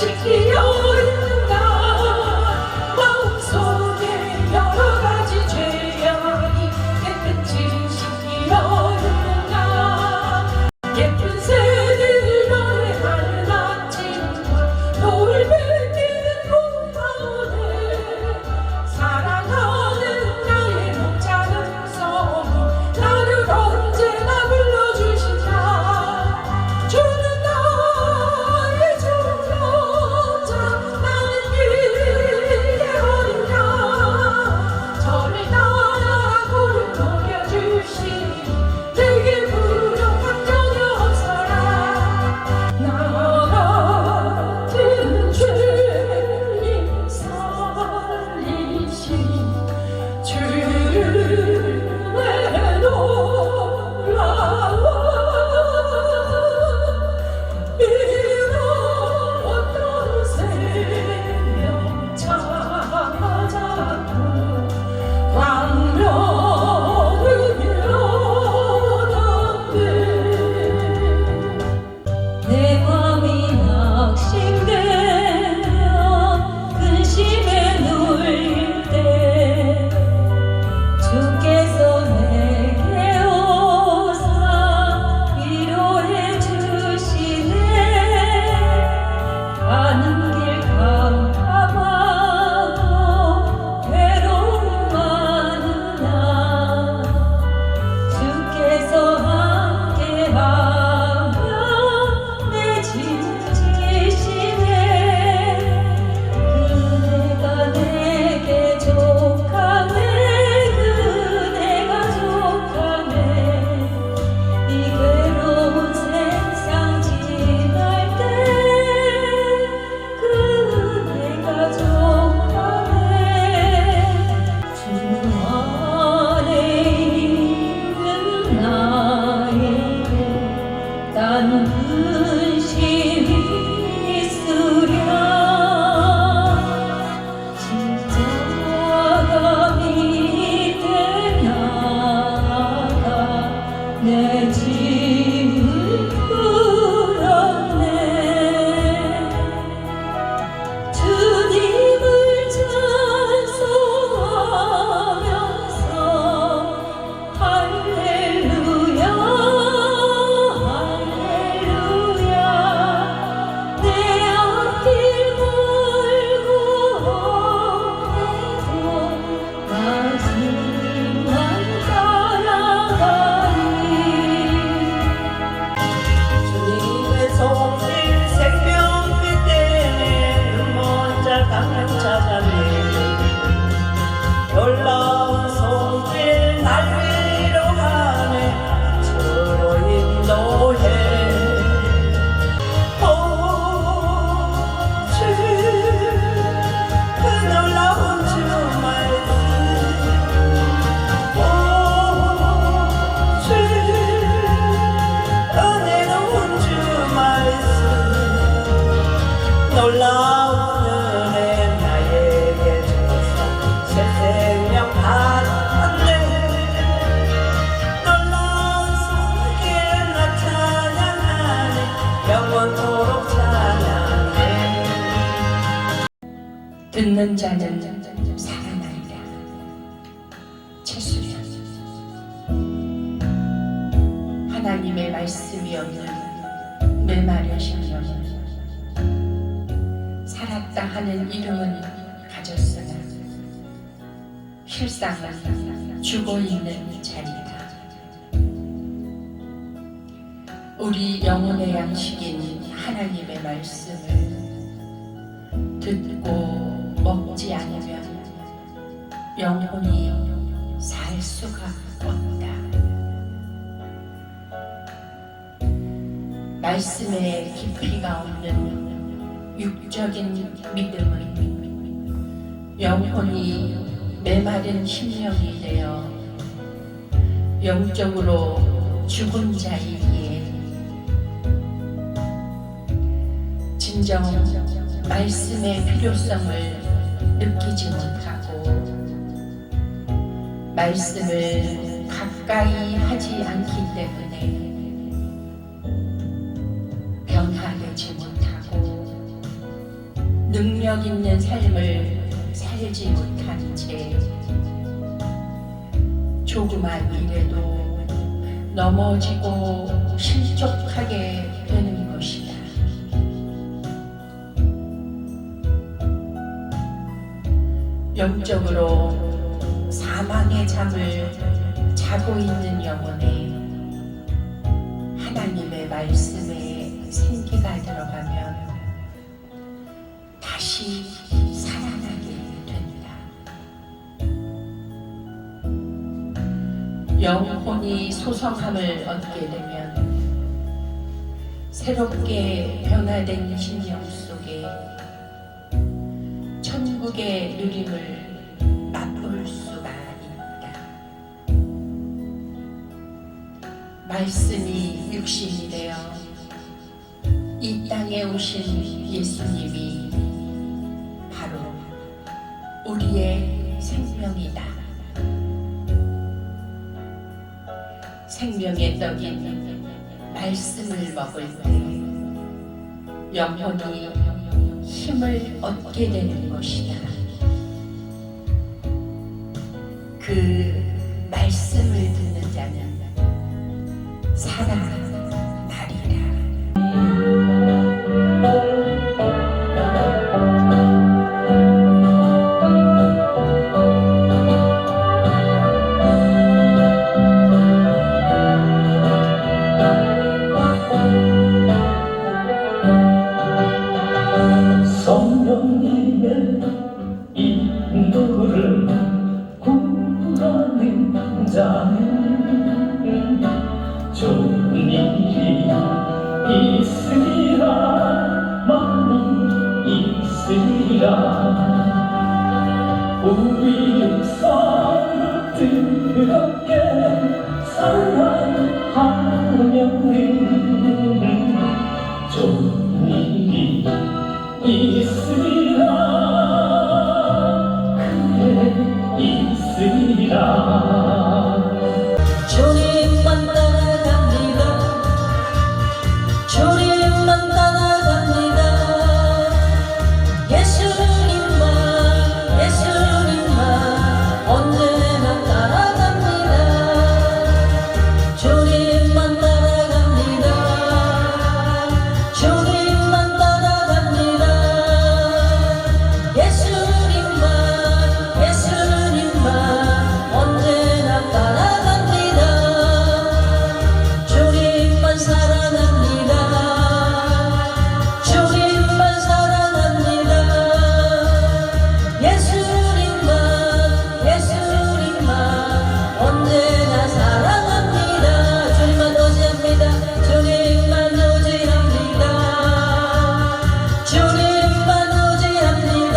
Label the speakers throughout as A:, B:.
A: 지키려 있는가 마음속에 여러 가지 죄악이 깨끗이 지키려 있는가 예쁜 새들 노래하는 아침과 노을 뺏기는 곳 가운데 사랑하는 나의 목자는 소문 나를 언제나 불러주신다 주는 나의 주역자 나는 길의 어린 양 저를 따라 고를 녹여주시니 내게 부족한 전혀 없어라 나 같은 죄인 살리신 주의 놀라워 이런 어떤 생명 찾아도 광명을 잃어갔네 내 맘이 낙심되며 근심에 눌릴 때 주께서 내게 오사 위로해 주시네 가는 길 깜깜하고 괴로움 많으나 주께서 함께하며 내 짐 지시네 그대가 내게 족하네 그대가 족하네 이 괴로운 세상 지날 때 그대가 족하네 주 안에 있는 나에게 난 근심이 있으랴 십자가 밑에 나가 내 짐을 풀었네 주님을 찬송하면서 할렐루야 할렐루야 내 앞길 멀고 험해도 가슴만 따라가니 주님의 손길 생명 빛에 먼저 강을 찾았네 놀라운 손길 날 위로하네 주로 인도해 주 그 놀라운 주 말씀 주 은혜로운 주 말씀 놀라운 은혜 나에게 주사 새 생명 받았네 놀라운 손길 나 찬양하네 영원토록 찬양해 듣는 자는 살아나리라 최수련 하나님의 말씀이 없는 메마르신 영 살았다 하는 이름은 가졌으나 실상은 죽어있는 자리다 우리 영혼의 양식인 하나님의 말씀을 듣고 먹지 않으면 영혼이 살 수가 없다. 말씀에 깊이가 없는 육적인 믿음은 영혼이 메마른 심령이 되어 영적으로 죽은 자이기에 진정 말씀의 필요성을 느끼지 못하고 말씀을 가까이 하지 않기 때문에 변화되지 못하고 능력 있는 삶을 살지 못한 채 조그만 일에도 넘어지고 실족하게 되는 것이다. 영적으로 사망의 잠을 자고 있는 영혼에 하나님의 말씀에 생기가 들어가면 다시 살아나게 된다. 영혼이 소성함을 얻게 되면 새롭게 변화된 심령 속에 천국의 누림을 맛볼 수가 있다. 말씀이 육신이 되어 이 땅에 오신 예수님이 바로 우리의 생명이다. 생명의 떡인 말씀을 먹을 때 영혼이 힘을 얻게 되는 것이다. 그 말씀을 듣는 자는 살아나리라.
B: 성령님의 인도를 구하는 자는 좋은 일이 있으리라. 많이 있으리라. 우리 서로 뜨겁게 사랑하면은 좋은 일이 있으리라. 그래 있으리라.
C: 주님만 따라갑니다. 주님만 따라갑니다. 예수님만 예수님만 언제나 따라갑니다. 주님만 따라갑니다. 주님만 따라갑니다. 예수님만 예수님만 언제나 따라갑니다. 주님만 사랑합니다. 주님만 사랑합니다. 예수님만 예수님만 언제나 사랑합니다. 주님만 의지합니다. 주님만 의지합니다. 주님만 의지합니다.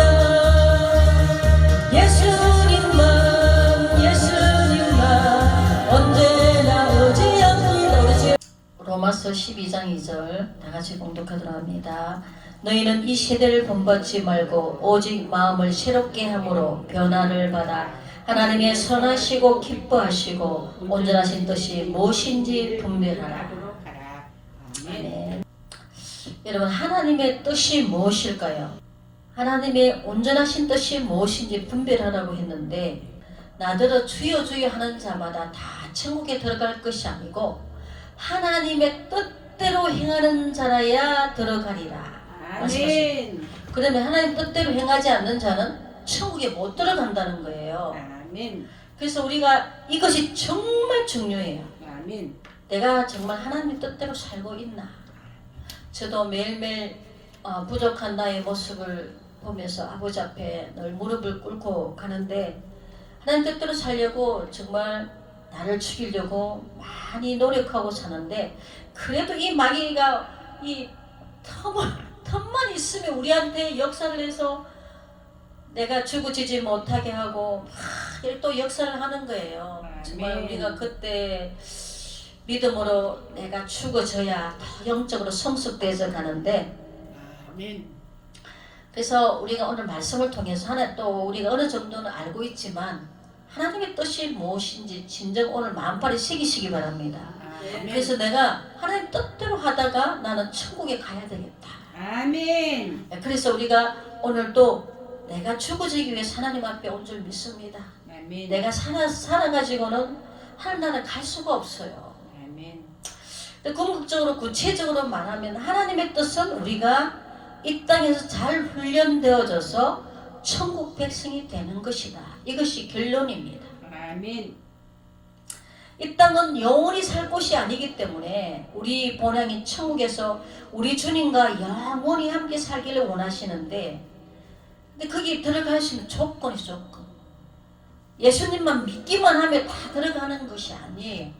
C: 예수님만 예수님만 언제나 의지합니다. 우리 지금 로마서 12장 2절 다 같이 공독하도록 합니다. 너희는 이 세대를 본받지 말고 오직 마음을 새롭게 함으로 변화를 받아 하나님의 선하시고 기뻐하시고 온전하신 뜻이 무엇인지 분별하라. 아멘. 여러분, 하나님의 뜻이 무엇일까요? 하나님의 온전하신 뜻이 무엇인지 분별하라고 했는데, 나더러 주여 주여 하는 자마다 다 천국에 들어갈 것이 아니고 하나님의 뜻대로 행하는 자라야 들어가리라.
D: 아멘.
C: 그러면 하나님 뜻대로 행하지 않는 자는 천국에 못 들어간다는 거예요.
D: 아멘.
C: 그래서 우리가 이것이 정말 중요해요.
D: 아멘.
C: 내가 정말 하나님 뜻대로 살고 있나? 저도 매일매일 부족한 나의 모습을 보면서 아버지 앞에 늘 무릎을 꿇고 가는데, 하나님 뜻대로 살려고 정말 나를 죽이려고 많이 노력하고 사는데, 그래도 이 마귀가 이 틈만 있으면 우리한테 역사를 해서 내가 죽어지지 못하게 하고 막 또 역사를 하는 거예요. 정말 우리가 그때 믿음으로 내가 죽어져야 더 영적으로 성숙돼서 가는데,
D: 아멘.
C: 그래서 우리가 오늘 말씀을 통해서 하나 또 우리가 어느 정도는 알고 있지만 하나님의 뜻이 무엇인지 진정 오늘 마음빨에 새기시기 바랍니다.
D: 아멘.
C: 그래서 내가 하나님 뜻대로 하다가 나는 천국에 가야 되겠다.
D: 아멘.
C: 그래서 우리가 오늘도 내가 죽어지기 위해서 하나님 앞에 온 줄 믿습니다.
D: 아멘.
C: 내가 살아가지고는 하나님 나라에 갈 수가 없어요.
D: 아멘.
C: 근데 궁극적으로 구체적으로 말하면 하나님의 뜻은 우리가 이 땅에서 잘 훈련되어져서 천국 백성이 되는 것이다. 이것이 결론입니다.
D: 아멘.
C: 이 땅은 영원히 살 곳이 아니기 때문에 우리 본향인 천국에서 우리 주님과 영원히 함께 살기를 원하시는데, 근데 거기 들어갈 수 있는 조건이 조건. 예수님만 믿기만 하면 다 들어가는 것이 아니에요.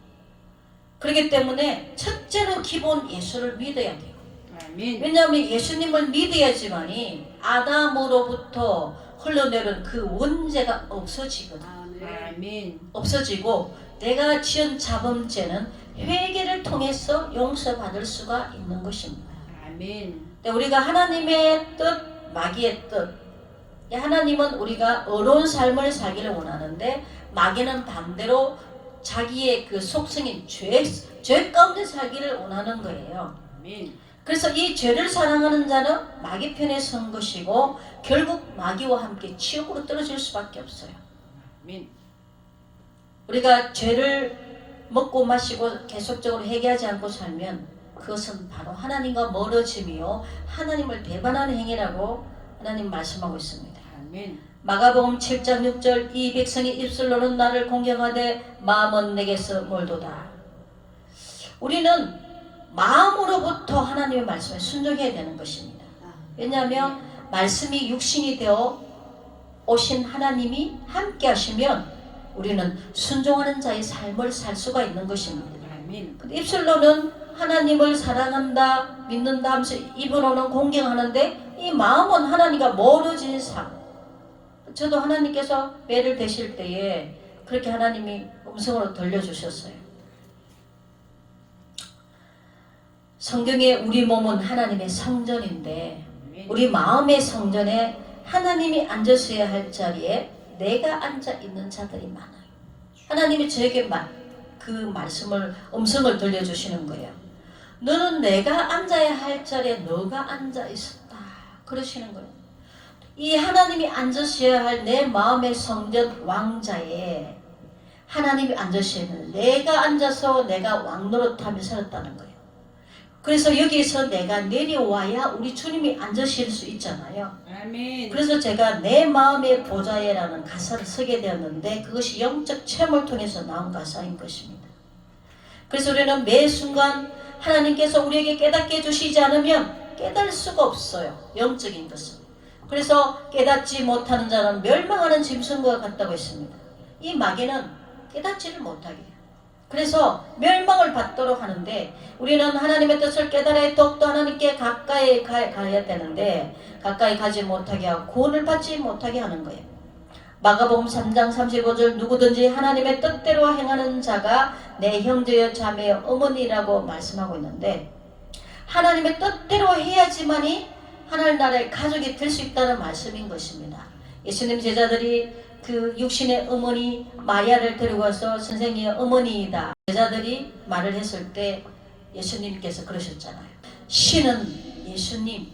C: 그렇기 때문에 첫째로 기본 예수를 믿어야 돼요.
D: 아멘.
C: 왜냐하면 예수님을 믿어야지만이 아담으로부터 흘러내려온 그 원죄가 없어지거든.
D: 아멘.
C: 없어지고 내가 지은 자범죄는 회개를 통해서 용서받을 수가 있는 것입니다.
D: 아멘.
C: 근데 우리가 하나님의 뜻, 마귀의 뜻. 하나님은 우리가 어려운 삶을 살기를 원하는데 마귀는 반대로 자기의 그 속성인 죄 가운데 살기를 원하는 거예요.
D: 아멘.
C: 그래서 이 죄를 사랑하는 자는 마귀 편에 선 것이고 결국 마귀와 함께 지옥으로 떨어질 수밖에 없어요.
D: 아멘.
C: 우리가 죄를 먹고 마시고 계속적으로 회개하지 않고 살면 그것은 바로 하나님과 멀어짐이요 하나님을 배반하는 행위라고 하나님 말씀하고 있습니다.
D: 아멘.
C: 마가복음 7장 6절 이 백성이 입술로는 나를 공경하되 마음은 내게서 멀도다. 우리는 마음으로부터 하나님의 말씀에 순종해야 되는 것입니다. 왜냐하면 말씀이 육신이 되어 오신 하나님이 함께 하시면 우리는 순종하는 자의 삶을 살 수가 있는 것입니다.
D: 아멘.
C: 근데 입술로는 하나님을 사랑한다, 믿는다 하면서 입으로는 공경하는데 이 마음은 하나님과 멀어진 삶. 저도 하나님께서 매를 대실 때에 그렇게 하나님이 음성으로 들려주셨어요. 성경에 우리 몸은 하나님의 성전인데 우리 마음의 성전에 하나님이 앉으셔야 할 자리에 내가 앉아 있는 자들이 많아요. 하나님이 저에게 그 말씀을 음성을 들려주시는 거예요. 너는 내가 앉아야 할 자리에 너가 앉아 있었다. 그러시는 거예요. 이 하나님이 앉으셔야 할 내 마음의 성전 왕자에 하나님이 앉으셔야 할 내가 앉아서 내가 왕 노릇하며 살았다는 거예요. 그래서 여기서 내가 내려와야 우리 주님이 앉으실 수 있잖아요.
D: 아멘.
C: 그래서 제가 내 마음의 보좌에라는 가사를 쓰게 되었는데 그것이 영적 체험을 통해서 나온 가사인 것입니다. 그래서 우리는 매 순간 하나님께서 우리에게 깨닫게 해주시지 않으면 깨달을 수가 없어요. 영적인 것은. 그래서 깨닫지 못하는 자는 멸망하는 짐승과 같다고 했습니다. 이 마귀는 깨닫지를 못하게 해요. 그래서 멸망을 받도록 하는데 우리는 하나님의 뜻을 깨달아야 더욱더 하나님께 가까이 가야 되는데 가까이 가지 못하게 하고 구원을 받지 못하게 하는 거예요. 마가복음 3장 35절 누구든지 하나님의 뜻대로 행하는 자가 내 형제여 자매여 어머니라고 말씀하고 있는데 하나님의 뜻대로 해야지만이 하나님 나라의 가족이 될 수 있다는 말씀인 것입니다. 예수님 제자들이 그 육신의 어머니 마리아를 데리고 와서 선생님의 어머니이다. 제자들이 말을 했을 때 예수님께서 그러셨잖아요. 신은 예수님,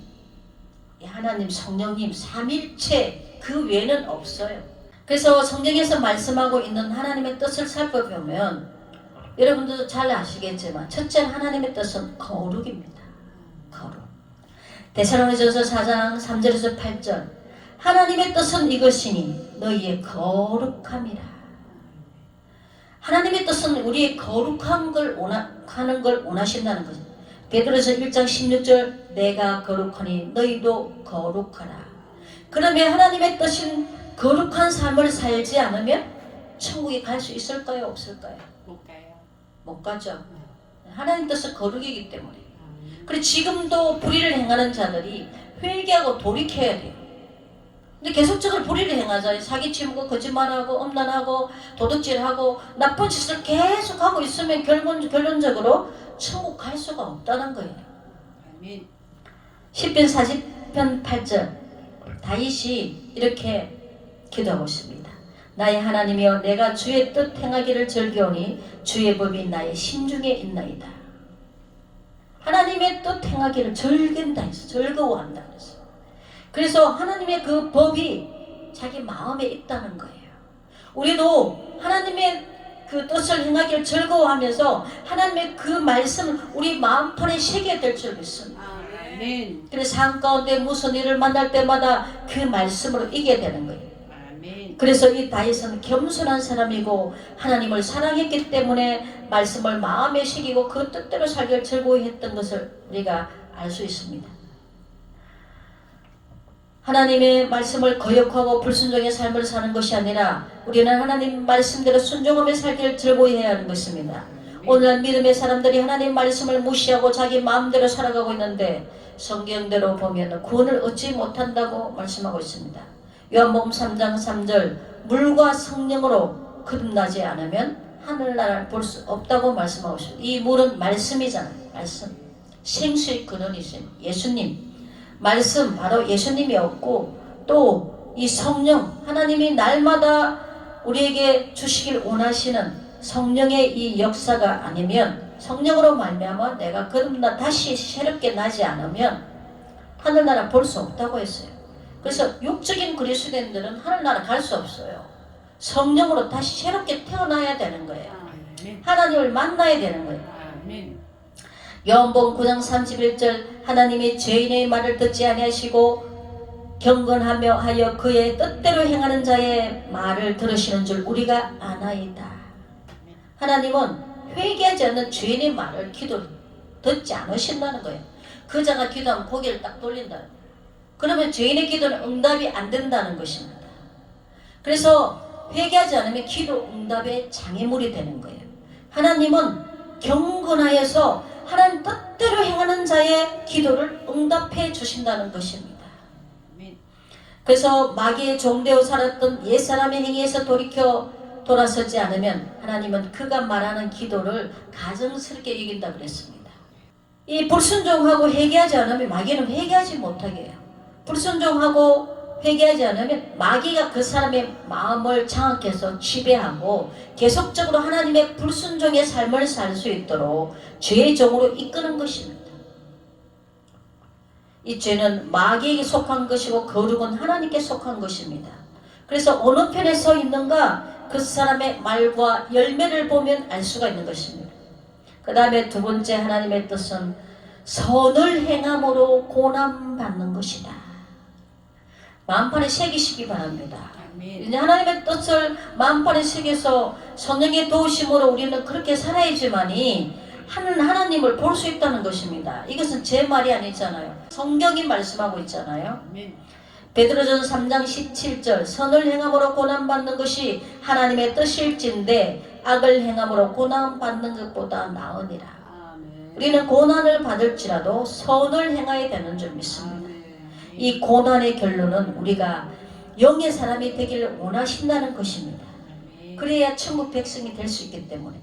C: 하나님, 성령님, 삼일체 그 외에는 없어요. 그래서 성경에서 말씀하고 있는 하나님의 뜻을 살펴보면 여러분들도 잘 아시겠지만 첫째 하나님의 뜻은 거룩입니다. 거룩. 데살로니가전서 4장 3절에서 8절 하나님의 뜻은 이것이니 너희의 거룩함이라. 하나님의 뜻은 우리의 거룩한 걸 하는 걸 원하신다는 거죠. 베드로서 1장 16절 내가 거룩하니 너희도 거룩하라. 그러면 하나님의 뜻인 거룩한 삶을 살지 않으면 천국에 갈 수 있을까요? 없을까요?
D: 못 가요.
C: 못 가죠. 하나님 뜻은 거룩이기 때문에. 그리고 지금도 불의를 행하는 자들이 회개하고 돌이켜야 돼요. 근데 계속적으로 불의를 행하잖아요. 사기치고 거짓말하고 엄란하고 도둑질하고 나쁜 짓을 계속하고 있으면 결론적으로 천국 갈 수가 없다는 거예요.
D: 아멘.
C: 시편 40편 8절 다윗이 이렇게 기도하고 있습니다. 나의 하나님이여 내가 주의 뜻 행하기를 즐겨오니 주의 법이 나의 심중에 있나이다. 하나님의 뜻 행하기를 즐긴다 해서 즐거워한다 그랬어요. 그래서 하나님의 그 법이 자기 마음에 있다는 거예요. 우리도 하나님의 그 뜻을 행하기를 즐거워하면서 하나님의 그 말씀을 우리 마음판에 새겨야 될 줄 믿습니다.
D: 아멘.
C: 그래서 삶 가운데 무슨 일을 만날 때마다 그 말씀으로 이겨야 되는 거예요.
D: 아멘.
C: 그래서 이 다윗은 겸손한 사람이고 하나님을 사랑했기 때문에 말씀을 마음에 새기고 그 뜻대로 살기를 즐거워했던 것을 우리가 알 수 있습니다. 하나님의 말씀을 거역하고 불순종의 삶을 사는 것이 아니라 우리는 하나님 말씀대로 순종하며 살기를 즐거워해야 하는 것입니다. 오늘날 믿음의 사람들이 하나님 말씀을 무시하고 자기 마음대로 살아가고 있는데 성경대로 보면 구원을 얻지 못한다고 말씀하고 있습니다. 요한복음 3장 3절 물과 성령으로 거듭나지 않으면 하늘나라를 볼 수 없다고 말씀하고 있습니다. 이 물은 말씀이잖아요. 말씀. 생수의 근원이신 예수님. 말씀 바로 예수님이었고 또 이 성령 하나님이 날마다 우리에게 주시길 원하시는 성령의 이 역사가 아니면 성령으로 말미암아 내가 거듭나 다시 새롭게 나지 않으면 하늘나라 볼 수 없다고 했어요. 그래서 육적인 그리스도인들은 하늘나라 갈 수 없어요. 성령으로 다시 새롭게 태어나야 되는 거예요.
D: 아멘.
C: 하나님을 만나야 되는 거예요.
D: 아멘.
C: 요한복음 9장 31절 하나님이 죄인의 말을 듣지 아니하시고 경건하며 하여 그의 뜻대로 행하는 자의 말을 들으시는 줄 우리가 아나이다. 하나님은 회개하지 않는 죄인의 말을 기도를 듣지 않으신다는 거예요. 그 자가 기도하면 고개를 딱 돌린다. 그러면 죄인의 기도는 응답이 안 된다는 것입니다. 그래서 회개하지 않으면 기도 응답의 장애물이 되는 거예요. 하나님은 경건하여서 하나님 뜻대로 행하는 자의 기도를 응답해 주신다는 것입니다. 그래서 마귀의 종되어 살았던 옛사람의 행위에서 돌아서지 않으면 하나님은 그가 말하는 기도를 가증스럽게 여긴다 그랬습니다. 이 불순종하고 회개하지 않으면 마귀는 회개하지 못하게 해요. 불순종하고 회개하지 않으면 마귀가 그 사람의 마음을 장악해서 지배하고 계속적으로 하나님의 불순종의 삶을 살 수 있도록 죄의 종으로 이끄는 것입니다. 이 죄는 마귀에게 속한 것이고 거룩은 하나님께 속한 것입니다. 그래서 어느 편에 서 있는가 그 사람의 말과 열매를 보면 알 수가 있는 것입니다. 그 다음에 두 번째 하나님의 뜻은 선을 행함으로 고난받는 것이다. 마음판에 새기시기 바랍니다. 이제 하나님의 뜻을 마음판에 새겨서 성령의 도우심으로 우리는 그렇게 살아야지만이 하나님을 볼 수 있다는 것입니다. 이것은 제 말이 아니잖아요. 성경이 말씀하고 있잖아요. 베드로전서 3장 17절 선을 행함으로 고난받는 것이 하나님의 뜻일진데 악을 행함으로 고난받는 것보다 나으니라. 우리는 고난을 받을지라도 선을 행해야 되는 줄 믿습니다. 이 고난의 결론은 우리가 영의 사람이 되기를 원하신다는 것입니다. 그래야 천국 백성이 될 수 있기 때문에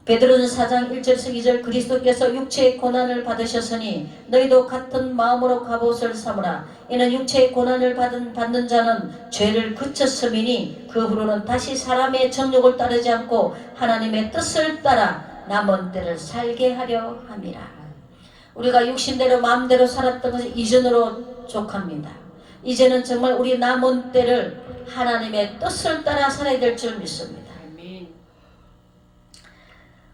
C: 베드로전서 4장 1절에서 2절 그리스도께서 육체의 고난을 받으셨으니 너희도 같은 마음으로 갑옷을 삼으라. 이는 육체의 고난을 받는 자는 죄를 그쳤음이니 그 후로는 다시 사람의 정욕을 따르지 않고 하나님의 뜻을 따라 남은 때를 살게 하려 함이라. 우리가 육신대로 마음대로 살았던 것은 이전으로 족합니다. 이제는 정말 우리 남은 때를 하나님의 뜻을 따라 살아야 될 줄 믿습니다.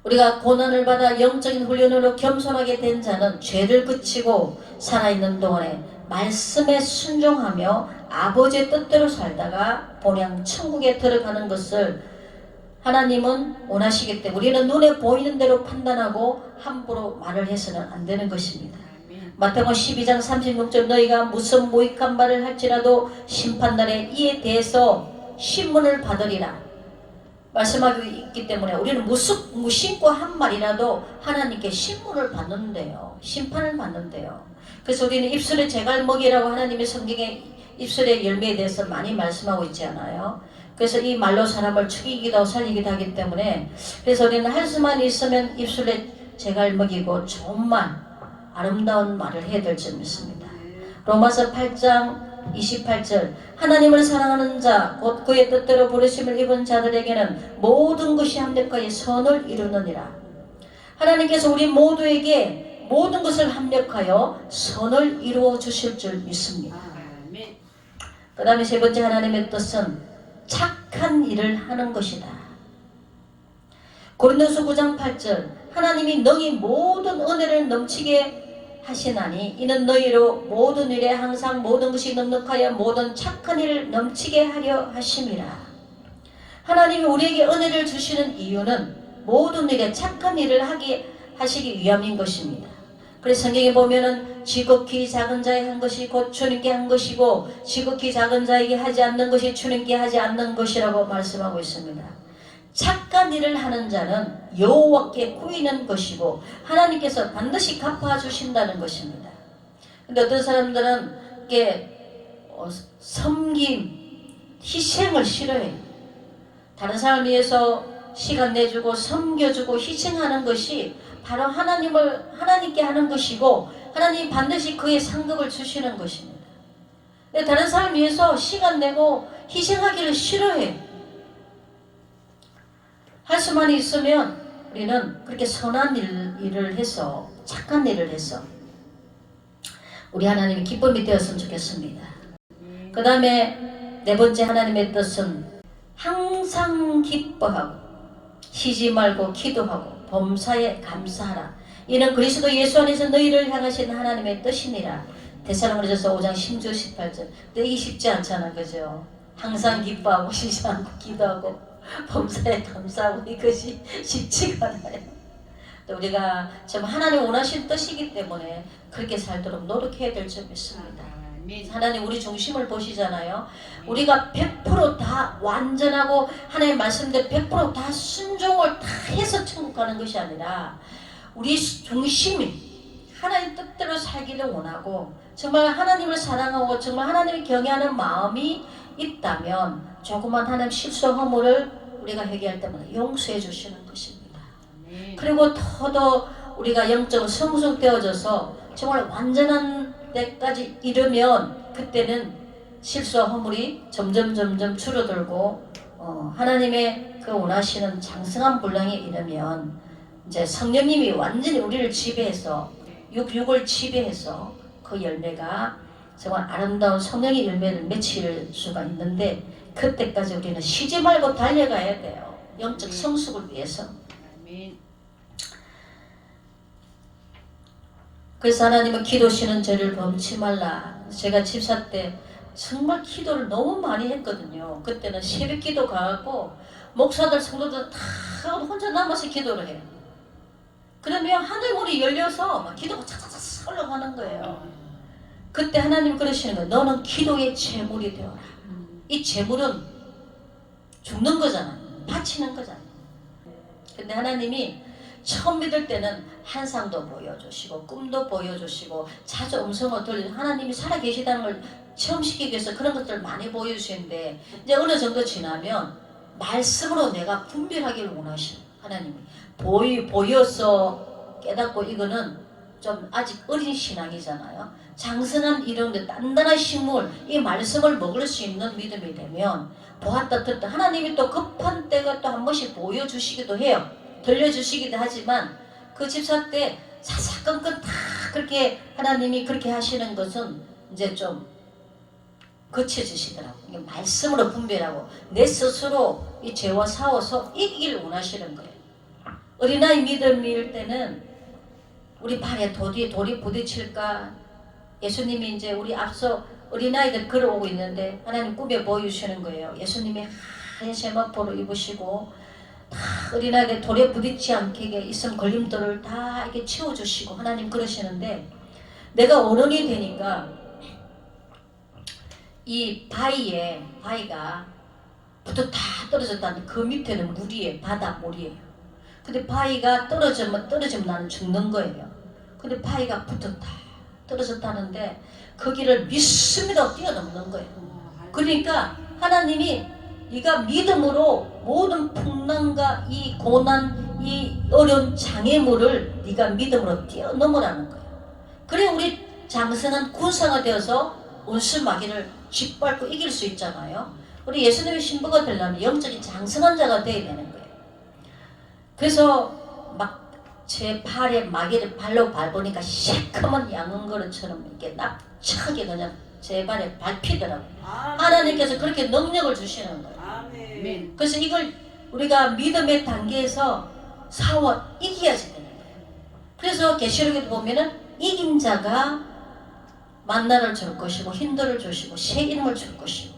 C: 우리가 고난을 받아 영적인 훈련으로 겸손하게 된 자는 죄를 그치고 살아있는 동안에 말씀에 순종하며 아버지의 뜻대로 살다가 본향 천국에 들어가는 것을 하나님은 원하시기 때문에 우리는 눈에 보이는 대로 판단하고 함부로 말을 해서는 안 되는 것입니다. 마태복음 12장 36절 너희가 무슨 모익한 말을 할지라도 심판날에 이에 대해서 신문을 받으리라 말씀하고 있기 때문에 우리는 무심코 한 말이라도 하나님께 신문을 받는데요. 심판을 받는데요. 그래서 우리는 입술의 제갈먹이라고 하나님의 성경에 입술의 열매에 대해서 많이 말씀하고 있지 않아요. 그래서 이 말로 사람을 죽이기도 하고 살리기도 하기 때문에 그래서 우리는 할 수만 있으면 입술의 제갈먹이고 좋은 말, 아름다운 말을 해야 될 줄 믿습니다. 로마서 8장 28절 하나님을 사랑하는 자 곧 그의 뜻대로 부르심을 입은 자들에게는 모든 것이 합력하여 선을 이루느니라. 하나님께서 우리 모두에게 모든 것을 합력하여 선을 이루어 주실 줄 믿습니다.
D: 아멘.
C: 그 다음에 세 번째 하나님의 뜻은 착한 일을 하는 것이다. 고린도서 9장 8절 하나님이 너희 모든 은혜를 넘치게 하시나니 이는 너희로 모든 일에 항상 모든 것이 넉넉하여 모든 착한 일을 넘치게 하려 하심이라. 하나님이 우리에게 은혜를 주시는 이유는 모든 일에 착한 일을 하시기 위함인 것입니다. 그래서 성경에 보면은 지극히 작은 자에 한 것이 곧 주님께 한 것이고 지극히 작은 자에게 하지 않는 것이 주님께 하지 않는 것이라고 말씀하고 있습니다. 착한 일을 하는 자는 여호와께 구이는 것이고 하나님께서 반드시 갚아주신다는 것입니다. 근데 어떤 사람들은 이게 섬김, 희생을 싫어해요. 다른 사람을 위해서 시간 내주고 섬겨주고 희생하는 것이 바로 하나님께 하는 것이고 하나님이 반드시 그의 상급을 주시는 것입니다. 근데 다른 사람을 위해서 시간 내고 희생하기를 싫어해. 할 수만 있으면 우리는 그렇게 선한 일을 해서 착한 일을 해서 우리 하나님의 기쁨이 되었으면 좋겠습니다. 그 다음에 네 번째 하나님의 뜻은 항상 기뻐하고 쉬지 말고 기도하고 범사에 감사하라. 이는 그리스도 예수 안에서 너희를 향하신 하나님의 뜻이니라. 데살로니가서 5장 16, 18절. 근데 이게 쉽지 않잖아, 그죠? 항상 기뻐하고 쉬지 않고 기도하고 범사에 감사하고 이것이 쉽지가 않아요. 또 우리가 좀 하나님 원하신 뜻이기 때문에 그렇게 살도록 노력해야 될 줄 믿습니다. 하나님 우리 중심을 보시잖아요. 우리가 100% 다 완전하고 하나님 말씀대로 100% 다 순종을 다 해서 천국 가는 것이 아니라 우리 중심이 하나님 뜻대로 살기를 원하고 정말 하나님을 사랑하고 정말 하나님을 경외하는 마음이 있다면 조그만 하나님 실수 허물을 우리가 회개할 때마다 용서해 주시는 것입니다. 그리고 더더 우리가 영적으로 성숙되어져서 정말 완전한 때까지 이르면 그때는 실수와 허물이 점점 줄어들고 하나님의 그 원하시는 장성한 분량에 이르면 이제 성령님이 완전히 우리를 지배해서 육을 지배해서 그 열매가 정말 아름다운 성령의 열매를 맺힐 수가 있는데 그때까지 우리는 쉬지 말고 달려가야 돼요. 영적 성숙을 위해서. 그래서 하나님은 기도시는 죄를 범치 말라. 제가 집사 때 정말 기도를 너무 많이 했거든요. 그때는 새벽 기도 가고 목사들 성도들 다 혼자 남아서 기도를 해요. 그러면 하늘문이 열려서 막 기도가 착착착 올라가는 거예요. 그때 하나님 그러시는 거예요. 너는 기도의 제물이 되어라. 이 제물은 죽는 거잖아. 바치는 거잖아. 근데 하나님이 처음 믿을 때는 환상도 보여주시고 꿈도 보여주시고 자주 음성을 들리는 하나님이 살아계시다는 걸 체험시키기 위해서 그런 것들을 많이 보여주시는데 이제 어느 정도 지나면 말씀으로 내가 분별하기를 원하시는 하나님이 보여서 깨닫고 이거는 좀 아직 어린 신앙이잖아요. 장성한 이런데 단단한 식물 이 말씀을 먹을 수 있는 믿음이 되면 보았다 들었다 하나님이 또 급한 때가 또 한 번씩 보여주시기도 해요. 들려주시기도 하지만 그 집사 때 사사건건 다 그렇게 하나님이 그렇게 하시는 것은 이제 좀 거쳐지시더라고요. 말씀으로 분별하고 내 스스로 이 죄와 싸워서 이기기를 원하시는 거예요. 어린아이 믿음일 때는 우리 발에 돌이 부딪힐까 예수님이 이제 우리 앞서 어린아이들 걸어오고 있는데 하나님 꿈에 보여주시는 거예요. 예수님이 하얀 세마포를 입으시고 다 어린아이들 돌에 부딪히지 않게 있음 걸림돌을 다 이렇게 치워주시고 하나님 그러시는데 내가 어른이 되니까 이 바위가 부터 다 떨어졌다는데 그 밑에는 물이에요. 바닷물이에요. 근데 바위가 떨어지면 나는 죽는 거예요. 근데 바위가 붙었다 떨어졌다는데 거기를 믿습니다 뛰어넘는 거예요. 그러니까 하나님이 네가 믿음으로 모든 풍랑과 이 고난 이 어려운 장애물을 네가 믿음으로 뛰어넘으라는 거예요. 그래 우리 장성한 군사가 되어서 원수마귀를 짓밟고 이길 수 있잖아요. 우리 예수님의 신부가 되려면 영적인 장성한 자가 되어야 되는 거예요. 그래서 막 제 팔에 마개를 발로 밟으니까 시커먼 양은 그릇처럼 이렇게 납작하게 그냥 제 발에 밟히더라고요. 하나님께서 그렇게 능력을 주시는 거예요.
D: 아멘.
C: 그래서 이걸 우리가 믿음의 단계에서 싸워 이겨야지 되는 거예요. 그래서 계시록에 보면은 이긴 자가 만나를 줄 것이고 힘들을 주시고 새 이름을 줄 것이고,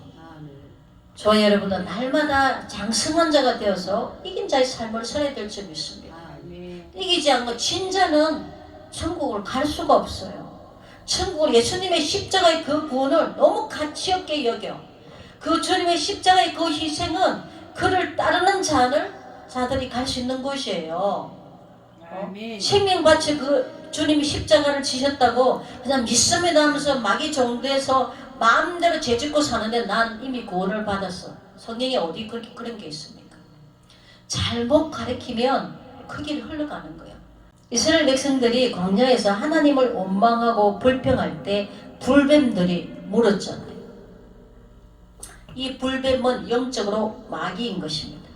C: 저와 여러분은 날마다 장성한 자가 되어서 이긴 자의 삶을 살아야 될 줄 믿습니다.
D: 아멘.
C: 이기지 않고 진자는 천국을 갈 수가 없어요. 천국을 예수님의 십자가의 그 구원을 너무 가치 없게 여겨. 그 주님의 십자가의 그 희생은 그를 따르는 자들이 갈 수 있는 곳이에요.
D: 아멘.
C: 생명같이 그 주님이 십자가를 지셨다고 그냥 믿습니다 하면서 마귀 종대에서 마음대로 죄짓고 사는데 난 이미 구원을 받았어. 성경에 어디 그런 게 있습니까? 잘못 가르치면 그 길을 흘러가는 거예요. 이스라엘 백성들이 광야에서 하나님을 원망하고 불평할 때 불뱀들이 물었잖아요. 이 불뱀은 영적으로 마귀인 것입니다.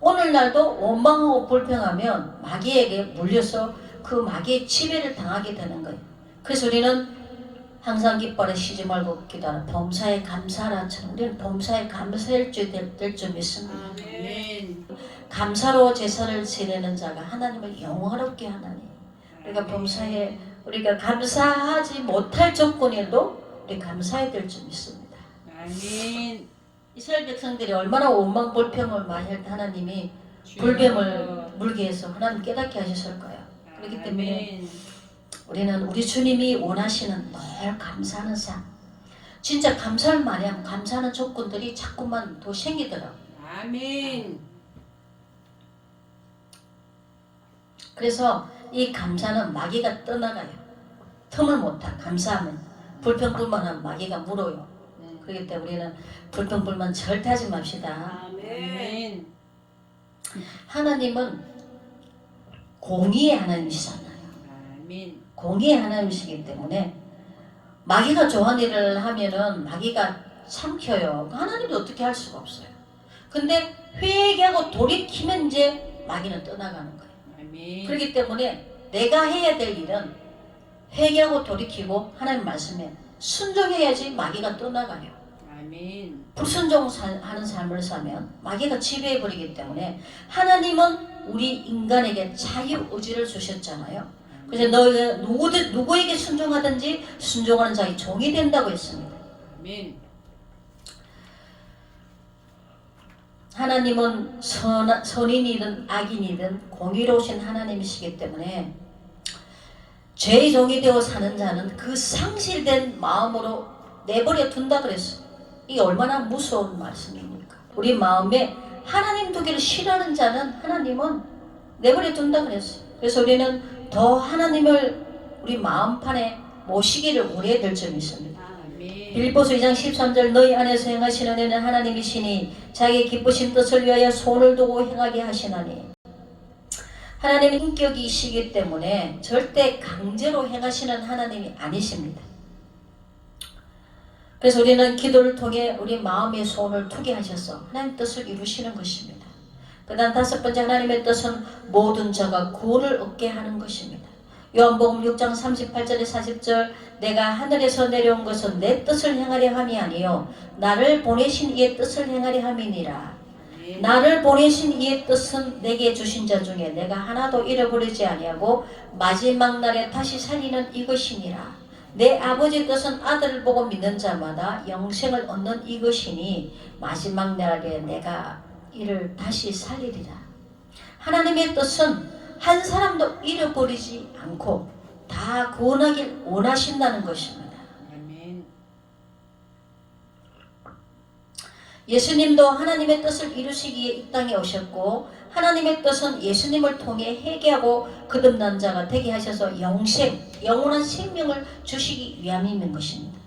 C: 오늘날도 원망하고 불평하면 마귀에게 물려서 그 마귀의 지배를 당하게 되는 거예요. 그래서 우리는 항상 깃발에 쉬지 말고 기도하라. 범사에 감사하라처럼 우리는 범사에 감사할 줄 믿습니다.
D: 아멘.
C: 감사로 제사를 지내는 자가 하나님을 영화롭게 하나니, 우리가 범사에 우리가 감사하지 못할 조건에도 우리 감사해야 될 줄 믿습니다.
D: 아멘.
C: 이스라엘 백성들이 얼마나 원망 불평을 많이 할 때 하나님이 불뱀을 물게 해서 하나님 깨닫게 하셨을 거예요. 그렇기 때문에
D: 아멘.
C: 우리는 우리 주님이 원하시는 늘 감사하는 삶, 진짜 감사를 많이 하면 감사하는 조건들이 자꾸만 더 생기더라고요.
D: 아멘.
C: 그래서 이 감사는 마귀가 떠나가요. 틈을 못타. 감사하면 불평불만하면 마귀가 물어요. 그렇기 때문에 우리는 불평불만 절대 하지 맙시다.
D: 아멘.
C: 하나님은 공의의 하나님이시잖아요.
D: 아멘.
C: 공의의 하나님이시기 때문에 마귀가 좋아하는 일을 하면은 마귀가 삼켜요. 하나님도 어떻게 할 수가 없어요. 근데 회개하고 돌이키면 이제 마귀는 떠나가는 거예요.
D: 아멘.
C: 그렇기 때문에 내가 해야 될 일은 회개하고 돌이키고 하나님 말씀에 순종해야지 마귀가 떠나가요.
D: 아멘.
C: 불순종하는 삶을 사면 마귀가 지배해버리기 때문에 하나님은 우리 인간에게 자유의지를 주셨잖아요. 그래서 너희가 누구에게 순종하든지 순종하는 자의 종이 된다고 했습니다.
D: 아멘.
C: 하나님은 선인이든 악인이든 공의로우신 하나님이시기 때문에 죄의 종이 되어 사는 자는 그 상실된 마음으로 내버려 둔다 그랬어요. 이게 얼마나 무서운 말씀입니까? 우리 마음에 하나님 두기를 싫어하는 자는 하나님은 내버려 둔다 그랬어요. 그래서 우리는 더 하나님을 우리 마음판에 모시기를 원해야 될 점이 있습니다.
D: 아멘.
C: 빌립보서 2장 13절 너희 안에서 행하시는 은혜는 하나님이시니 자기의 기쁘신 뜻을 위하여 손을 두고 행하게 하시나니, 하나님은 인격이시기 때문에 절대 강제로 행하시는 하나님이 아니십니다. 그래서 우리는 기도를 통해 우리 마음의 소원을 투게 하셔서 하나님의 뜻을 이루시는 것입니다. 그 다음 다섯 번째, 하나님의 뜻은 모든 자가 구원을 얻게 하는 것입니다. 요한복음 6장 38절에 40절 내가 하늘에서 내려온 것은 내 뜻을 행하려 함이 아니요 나를 보내신 이의 뜻을 행하려 함이니라. 나를 보내신 이의 뜻은 내게 주신 자 중에 내가 하나도 잃어버리지 아니하고 마지막 날에 다시 살리는 이것이니라. 내 아버지의 뜻은 아들을 보고 믿는 자마다 영생을 얻는 이것이니 마지막 날에 내가 이를 다시 살리리라. 하나님의 뜻은 한 사람도 잃어버리지 않고 다 구원하길 원하신다는 것입니다.
D: 아멘.
C: 예수님도 하나님의 뜻을 이루시기에 이 땅에 오셨고, 하나님의 뜻은 예수님을 통해 회개하고 거듭난 자가 되게 하셔서 영원한 생명을 주시기 위함인 것입니다.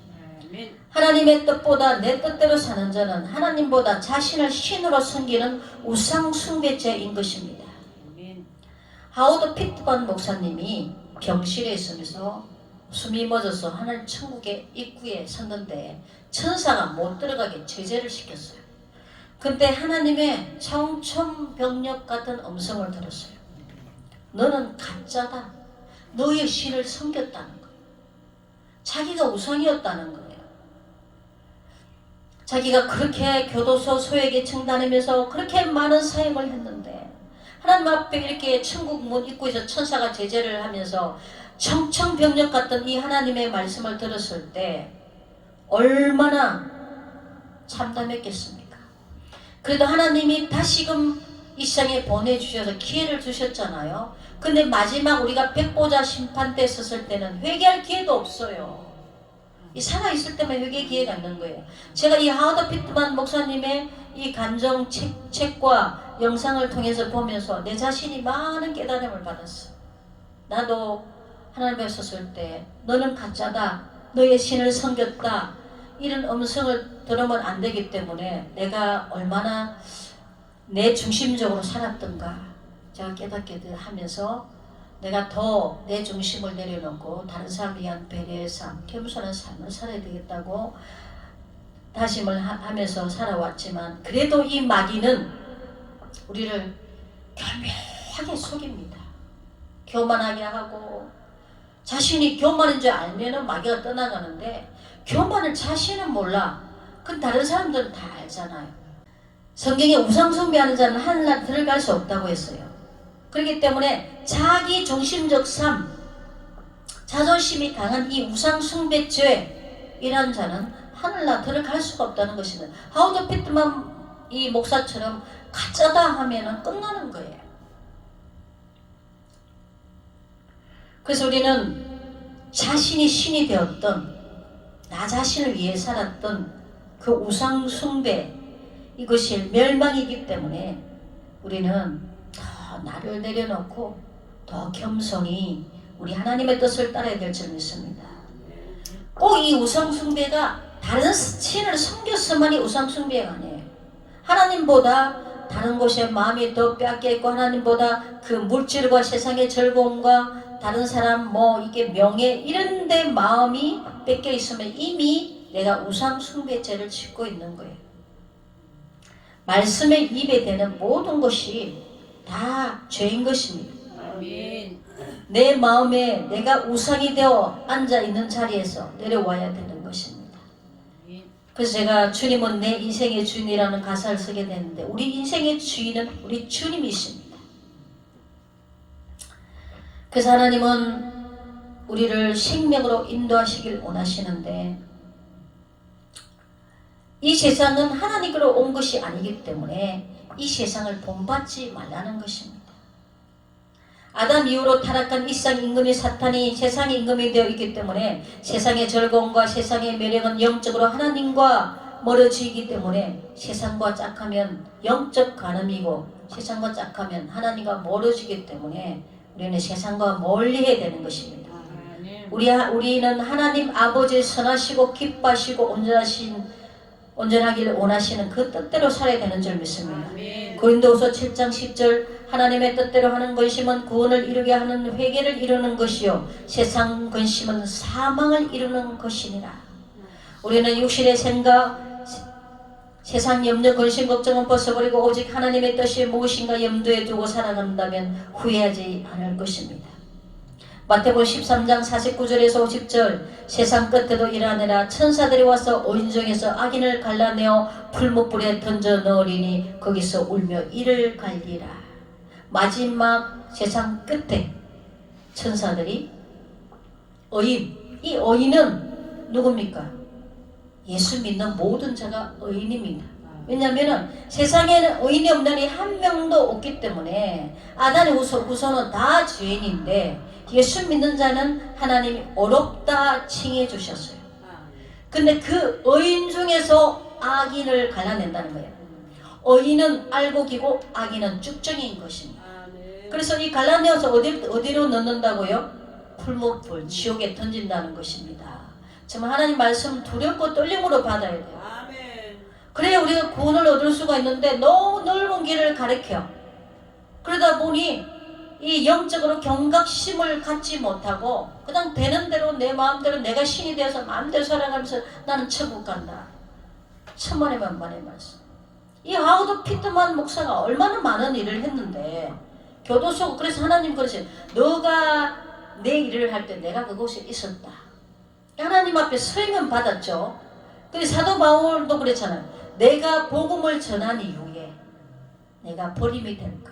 D: 아멘.
C: 하나님의 뜻보다 내 뜻대로 사는 자는 하나님보다 자신을 신으로 섬기는 우상 숭배자인 것입니다.
D: 아멘.
C: 하워드 피트반 목사님이 병실에 있으면서 숨이 멎어서 하늘 천국의 입구에 섰는데 천사가 못 들어가게 제재를 시켰어요. 근데 하나님의 청천벽력 같은 음성을 들었어요. 너는 가짜다. 너의 신을 섬겼다는 거예요. 자기가 우상이었다는 거예요. 자기가 그렇게 교도소 소외계층 다니면서 그렇게 많은 사역을 했는데 하나님 앞에 이렇게 천국 문 입구에서 천사가 제재를 하면서 청청병력 같던 이 하나님의 말씀을 들었을 때 얼마나 참담했겠습니까? 그래도 하나님이 다시금 이 세상에 보내주셔서 기회를 주셨잖아요. 근데 마지막 우리가 백보자 심판 때 섰을 때는 회개할 기회도 없어요. 이 살아있을 때만 회개 기회가 있는 거예요. 제가 이 하워드 피트만 목사님의 이 간정 책과 영상을 통해서 보면서 내 자신이 많은 깨달음을 받았어. 나도 하나님 앞에 섰을 때 너는 가짜다. 너의 신을 섬겼다. 이런 음성을 들으면 안 되기 때문에 내가 얼마나 내 중심적으로 살았던가 제가 깨닫게 하면서 내가 더 내 중심을 내려놓고 다른 사람을 위한 배려의 삶, 겸손한 삶을 살아야 되겠다고 다짐을 하면서 살아왔지만 그래도 이 마귀는 우리를 교묘하게 속입니다. 교만하게 하고 자신이 교만인 줄 알면은 마귀가 떠나가는데 교만을 자신은 몰라. 그건 다른 사람들은 다 알잖아요. 성경에 우상숭배하는 자는 하늘나라 들어갈 수 없다고 했어요. 그렇기 때문에 자기 중심적 삶, 자존심이 강한 이 우상숭배죄 이란 자는 하늘나라 들어갈 수가 없다는 것입니다. 하워드 피트만 이 목사처럼 가짜다 하면은 끝나는 거예요. 그래서 우리는 자신이 신이 되었던 나 자신을 위해 살았던 그 우상숭배 이것이 멸망이기 때문에 우리는 더 나를 내려놓고 더 겸손히 우리 하나님의 뜻을 따라야 될 줄 믿습니다. 꼭 이 우상숭배가 다른 신을 섬겼으만이 우상숭배가 아니에요. 하나님보다 다른 곳에 마음이 더 빼앗겨있고 하나님보다 그 물질과 세상의 즐거움과 다른 사람 이게 명예 이런 데 마음이 뺏겨 있으면 이미 내가 우상숭배죄를 짓고 있는 거예요. 말씀의 입에 대는 모든 것이 다 죄인 것입니다.
D: 아멘.
C: 내 마음에 내가 우상이 되어 앉아있는 자리에서 내려와야 되는 것입니다. 그래서 제가 주님은 내 인생의 주인이라는 가사를 쓰게 됐는데 우리 인생의 주인은 우리 주님이십니다. 그래서 하나님은 우리를 생명으로 인도하시길 원하시는데 이 세상은 하나님께로 온 것이 아니기 때문에 이 세상을 본받지 말라는 것입니다. 아담 이후로 타락한 이 세상 임금이 사탄이 세상의 임금이 되어 있기 때문에 세상의 즐거움과 세상의 매력은 영적으로 하나님과 멀어지기 때문에 세상과 짝하면 영적 간음이고 세상과 짝하면 하나님과 멀어지기 때문에 우리는 세상과 멀리해야 되는 것입니다. 우리는 하나님 아버지의 선하시고 기뻐하시고 온전하기를 원하시는 그 뜻대로 살아야 되는 줄 믿습니다. 고린도후서 7장 10절 하나님의 뜻대로 하는 근심은 구원을 이루게 하는 회개를 이루는 것이요 세상 근심은 사망을 이루는 것이니라. 우리는 육신의 생각 세상 염려 근심 걱정은 벗어버리고 오직 하나님의 뜻이 무엇인가 염두에 두고 살아간다면 후회하지 않을 것입니다. 마태복음 13장 49절에서 50절 세상 끝에도 일하느라 천사들이 와서 오인중에서 악인을 갈라내어 풀무불에 던져 넣으리니 거기서 울며 이를 갈리라. 마지막 세상 끝에 천사들이 이 의인은 누굽니까? 예수 믿는 모든 자가 의인입니다. 왜냐하면 세상에는 의인이 없는 이 한 명도 없기 때문에 아담의 후손은 다 죄인인데 예수 믿는 자는 하나님이 어렵다 칭해 주셨어요. 근데 그 의인 중에서 악인을 갈라낸다는 거예요. 의인은 알곡이고 악인은 쭉정이인 것입니다. 그래서 이 갈라내어서 어디로 넣는다고요? 풀무불, 지옥에 던진다는 것입니다. 정말 하나님 말씀 두렵고 떨림으로 받아야 돼요. 그래야 우리가 구원을 얻을 수가 있는데 너무 넓은 길을 가리켜. 그러다 보니 이 영적으로 경각심을 갖지 못하고 그냥 되는 대로 내 마음대로 내가 신이 되어서 마음대로 살아가면서 나는 천국 간다. 천만의 만반의 말씀. 이 하워드 피트만 목사가 얼마나 많은 일을 했는데 교도소. 그래서 하나님 그러세요. 너가 내 일을 할 때 내가 그곳에 있었다. 하나님 앞에 서임은 받았죠. 근데 사도 바울도 그랬잖아요. 내가 복음을 전한 이후에 내가 버림이 될까?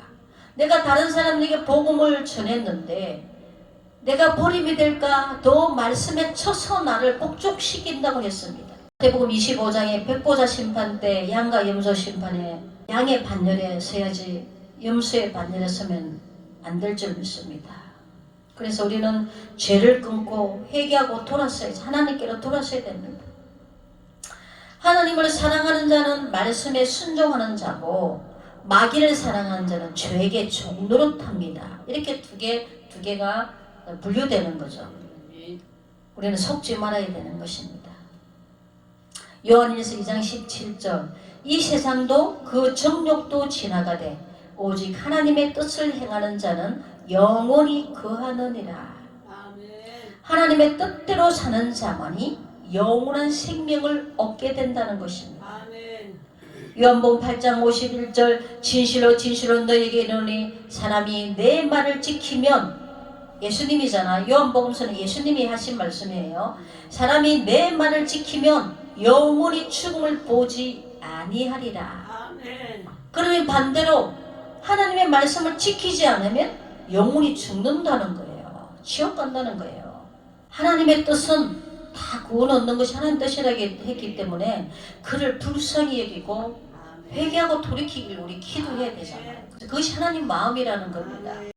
C: 내가 다른 사람에게 복음을 전했는데 내가 버림이 될까? 더 말씀에 쳐서 나를 복종시킨다고 했습니다. 마태복음 25장에 백보자 심판 때 양과 염소 심판에 양의 반열에 서야지 염소의 반열에 서면 안 될 줄 믿습니다. 그래서 우리는 죄를 끊고 회개하고 돌아서야지. 하나님께로 돌아서야 됩니다. 하나님을 사랑하는 자는 말씀에 순종하는 자고 마귀를 사랑하는 자는 죄에게 종노릇합니다. 이렇게 두 개가 분류되는 거죠. 우리는 속지 말아야 되는 것입니다. 요한일서 2장 17절 이 세상도 그 정욕도 지나가되 오직 하나님의 뜻을 행하는 자는 영원히 거하느니라. 하나님의 뜻대로 사는 자만이 영원한 생명을 얻게 된다는 것입니다. 요한복음 8장 51절 진실로 진실로 너희에게 이르노니 사람이 내 말을 지키면 예수님이잖아. 요한복음서는 예수님이 하신 말씀이에요. 사람이 내 말을 지키면 영원히 죽음을 보지 아니하리라. 그러면 반대로 하나님의 말씀을 지키지 않으면 영원히 죽는다는 거예요. 지옥 간다는 거예요. 하나님의 뜻은 다 구원 얻는 것이 하나님 뜻이라고 했기 때문에 그를 불쌍히 여기고 회개하고 돌이키길 우리 기도해야 되잖아요. 그것이 하나님 마음이라는 겁니다.